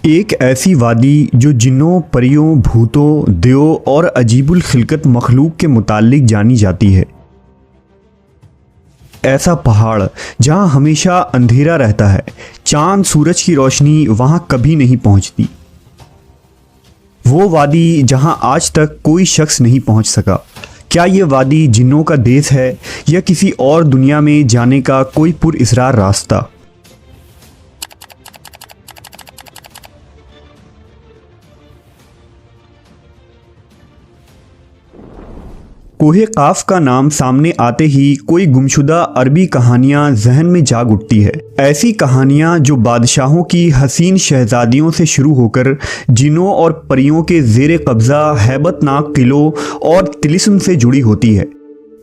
ایک ایسی وادی جو جنوں، پریوں، بھوتوں، دیو اور عجیب الخلقت مخلوق کے متعلق جانی جاتی ہے۔ ایسا پہاڑ جہاں ہمیشہ اندھیرا رہتا ہے، چاند سورج کی روشنی وہاں کبھی نہیں پہنچتی۔ وہ وادی جہاں آج تک کوئی شخص نہیں پہنچ سکا۔ کیا یہ وادی جنوں کا دیس ہے یا کسی اور دنیا میں جانے کا کوئی پر اسرار راستہ؟ کوہ قاف کا نام سامنے آتے ہی کوئی گمشدہ عربی کہانیاں ذہن میں جاگ اٹھتی ہے۔ ایسی کہانیاں جو بادشاہوں کی حسین شہزادیوں سے شروع ہو کر جنوں اور پریوں کے زیر قبضہ ہیبت ناک قلعوں اور طلسم سے جڑی ہوتی ہے۔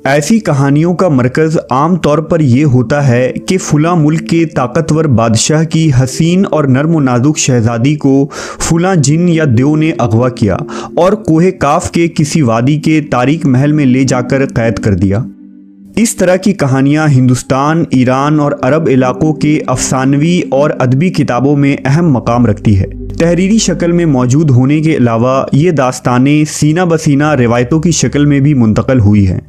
ایسی کہانیوں کا مرکز عام طور پر یہ ہوتا ہے کہ فلاں ملک کے طاقتور بادشاہ کی حسین اور نرم و نازک شہزادی کو فلاں جن یا دیو نے اغوا کیا اور کوہ قاف کے کسی وادی کے تاریک محل میں لے جا کر قید کر دیا۔ اس طرح کی کہانیاں ہندوستان، ایران اور عرب علاقوں کے افسانوی اور ادبی کتابوں میں اہم مقام رکھتی ہے۔ تحریری شکل میں موجود ہونے کے علاوہ یہ داستانیں سینہ بسینہ روایتوں کی شکل میں بھی منتقل ہوئی ہیں۔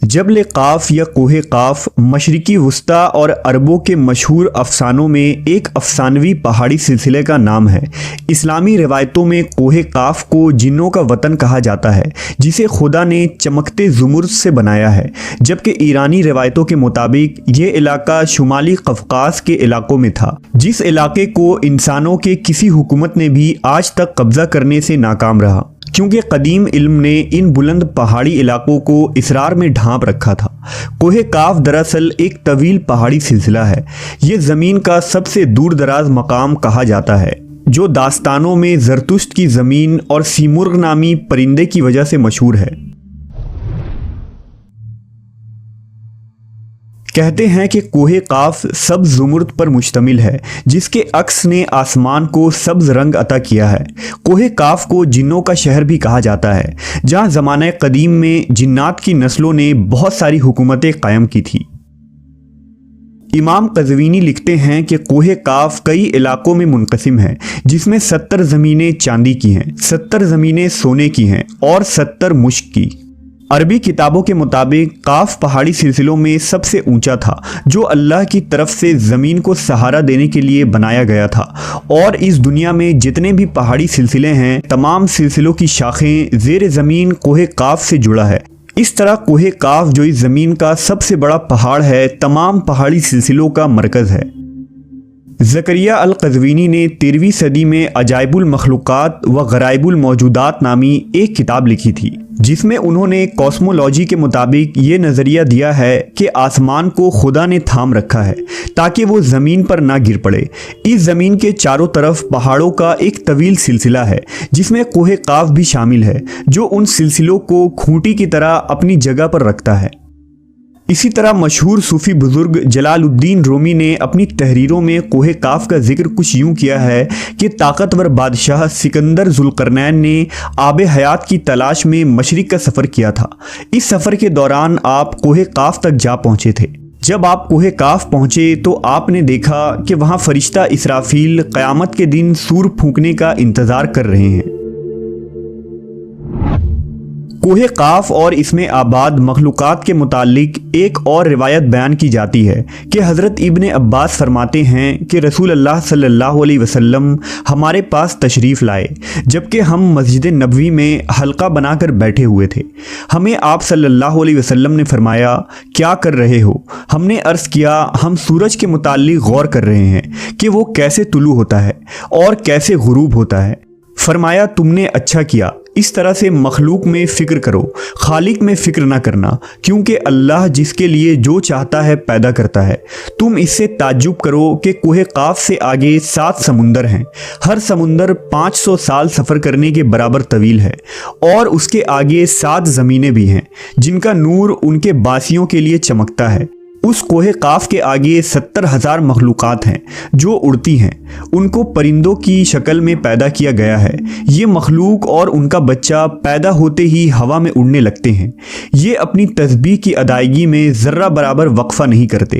جبل قاف یا کوہ قاف مشرقی وسطیٰ اور عربوں کے مشہور افسانوں میں ایک افسانوی پہاڑی سلسلے کا نام ہے۔ اسلامی روایتوں میں کوہ قاف کو جنوں کا وطن کہا جاتا ہے جسے خدا نے چمکتے زمرد سے بنایا ہے، جبکہ ایرانی روایتوں کے مطابق یہ علاقہ شمالی قفقاز کے علاقوں میں تھا، جس علاقے کو انسانوں کے کسی حکومت نے بھی آج تک قبضہ کرنے سے ناکام رہا، کیونکہ قدیم علم نے ان بلند پہاڑی علاقوں کو اسرار میں ڈھانپ رکھا تھا۔ کوہ قاف دراصل ایک طویل پہاڑی سلسلہ ہے۔ یہ زمین کا سب سے دور دراز مقام کہا جاتا ہے، جو داستانوں میں زرتشت کی زمین اور سیمرغ نامی پرندے کی وجہ سے مشہور ہے۔ کہتے ہیں کہ کوہ قاف سبز زمرد پر مشتمل ہے، جس کے عکس نے آسمان کو سبز رنگ عطا کیا ہے۔ کوہ قاف کو جنوں کا شہر بھی کہا جاتا ہے، جہاں زمانہ قدیم میں جنات کی نسلوں نے بہت ساری حکومتیں قائم کی تھی۔ امام قزوینی لکھتے ہیں کہ کوہ قاف کئی علاقوں میں منقسم ہے، جس میں 70 زمینیں چاندی کی ہیں، 70 زمینیں سونے کی ہیں اور 70 مشک کی۔ عربی کتابوں کے مطابق قاف پہاڑی سلسلوں میں سب سے اونچا تھا، جو اللہ کی طرف سے زمین کو سہارا دینے کے لیے بنایا گیا تھا، اور اس دنیا میں جتنے بھی پہاڑی سلسلے ہیں، تمام سلسلوں کی شاخیں زیر زمین کوہ قاف سے جڑا ہے۔ اس طرح کوہ قاف جو اس زمین کا سب سے بڑا پہاڑ ہے، تمام پہاڑی سلسلوں کا مرکز ہے۔ زکریہ القزوینی نے 13ویں صدی میں عجائب المخلوقات و غرائب الموجودات نامی ایک کتاب لکھی تھی، جس میں انہوں نے کاسمولوجی کے مطابق یہ نظریہ دیا ہے کہ آسمان کو خدا نے تھام رکھا ہے تاکہ وہ زمین پر نہ گر پڑے۔ اس زمین کے چاروں طرف پہاڑوں کا ایک طویل سلسلہ ہے، جس میں کوہ قاف بھی شامل ہے، جو ان سلسلوں کو کھوٹی کی طرح اپنی جگہ پر رکھتا ہے۔ اسی طرح مشہور صوفی بزرگ جلال الدین رومی نے اپنی تحریروں میں کوہ قاف کا ذکر کچھ یوں کیا ہے کہ طاقتور بادشاہ سکندر ذوالقرنین نے آب حیات کی تلاش میں مشرق کا سفر کیا تھا۔ اس سفر کے دوران آپ کوہ قاف تک جا پہنچے تھے۔ جب آپ کوہ قاف پہنچے تو آپ نے دیکھا کہ وہاں فرشتہ اسرافیل قیامت کے دن سور پھونکنے کا انتظار کر رہے ہیں۔ کوہ قاف اور اس میں آباد مخلوقات کے متعلق ایک اور روایت بیان کی جاتی ہے کہ حضرت ابن عباس فرماتے ہیں کہ رسول اللہ صلی اللہ علیہ وسلم ہمارے پاس تشریف لائے جبکہ ہم مسجد نبوی میں حلقہ بنا کر بیٹھے ہوئے تھے۔ ہمیں آپ صلی اللہ علیہ وسلم نے فرمایا، کیا کر رہے ہو؟ ہم نے عرض کیا، ہم سورج کے متعلق غور کر رہے ہیں کہ وہ کیسے طلوع ہوتا ہے اور کیسے غروب ہوتا ہے۔ فرمایا، تم نے اچھا کیا، اس طرح سے مخلوق میں فکر کرو، خالق میں فکر نہ کرنا، کیونکہ اللہ جس کے لیے جو چاہتا ہے پیدا کرتا ہے۔ تم اس سے تعجب کرو کہ کوہ قاف سے آگے 7 سمندر ہیں، ہر سمندر 500 سال سفر کرنے کے برابر طویل ہے، اور اس کے آگے 7 زمینیں بھی ہیں جن کا نور ان کے باسیوں کے لیے چمکتا ہے۔ اس کوہ قاف کے آگے 70,000 مخلوقات ہیں جو اڑتی ہیں، ان کو پرندوں کی شکل میں پیدا کیا گیا ہے۔ یہ مخلوق اور ان کا بچہ پیدا ہوتے ہی ہوا میں اڑنے لگتے ہیں۔ یہ اپنی تسبیح کی ادائیگی میں ذرہ برابر وقفہ نہیں کرتے۔